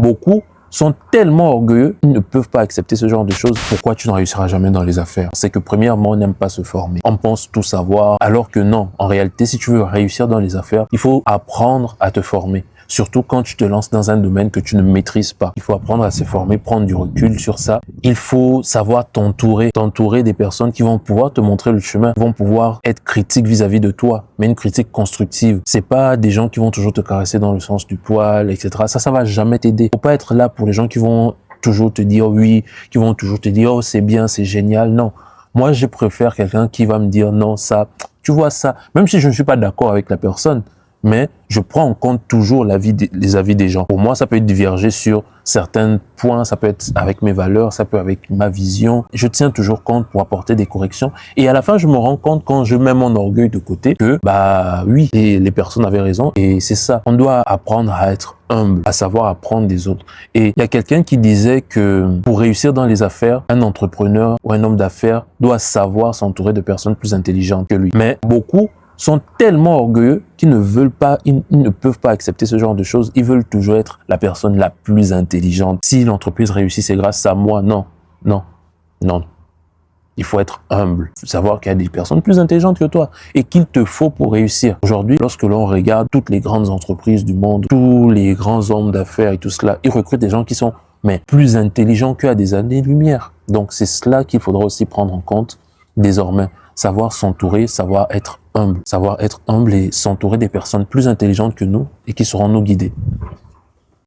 beaucoup sont tellement orgueilleux, ils ne peuvent pas accepter ce genre de choses. Pourquoi tu ne réussiras jamais dans les affaires? C'est que premièrement, on n'aime pas se former. On pense tout savoir, alors que non. En réalité, si tu veux réussir dans les affaires, il faut apprendre à te former. Surtout quand tu te lances dans un domaine que tu ne maîtrises pas. Il faut apprendre à se former, prendre du recul sur ça. Il faut savoir t'entourer des personnes qui vont pouvoir te montrer le chemin, vont pouvoir être critiques vis-à-vis de toi, mais une critique constructive. C'est pas des gens qui vont toujours te caresser dans le sens du poil, etc. Ça va jamais t'aider. Faut pas être là pour les gens qui vont toujours te dire oui, qui vont toujours te dire oh c'est bien, c'est génial. Non. Moi, je préfère quelqu'un qui va me dire non, ça, tu vois ça, même si je ne suis pas d'accord avec la personne, mais je prends en compte toujours les avis des gens. Pour moi, ça peut être diverger sur certains points, ça peut être avec mes valeurs, ça peut être avec ma vision. Je tiens toujours compte pour apporter des corrections. Et à la fin, je me rends compte quand je mets mon orgueil de côté que, bah oui, les personnes avaient raison. Et c'est ça. On doit apprendre à être humble, à savoir apprendre des autres. Et il y a quelqu'un qui disait que pour réussir dans les affaires, un entrepreneur ou un homme d'affaires doit savoir s'entourer de personnes plus intelligentes que lui. Mais beaucoup sont tellement orgueilleux qu'ils ne veulent pas, ils ne peuvent pas accepter ce genre de choses. Ils veulent toujours être la personne la plus intelligente. Si l'entreprise réussit, c'est grâce à moi. Non, non, non. Il faut être humble. Il faut savoir qu'il y a des personnes plus intelligentes que toi et qu'il te faut pour réussir. Aujourd'hui, lorsque l'on regarde toutes les grandes entreprises du monde, tous les grands hommes d'affaires et tout cela, ils recrutent des gens qui sont plus intelligents qu'à des années-lumière. Donc, c'est cela qu'il faudra aussi prendre en compte désormais. Savoir s'entourer, savoir être humble et s'entourer des personnes plus intelligentes que nous et qui sauront nous guider.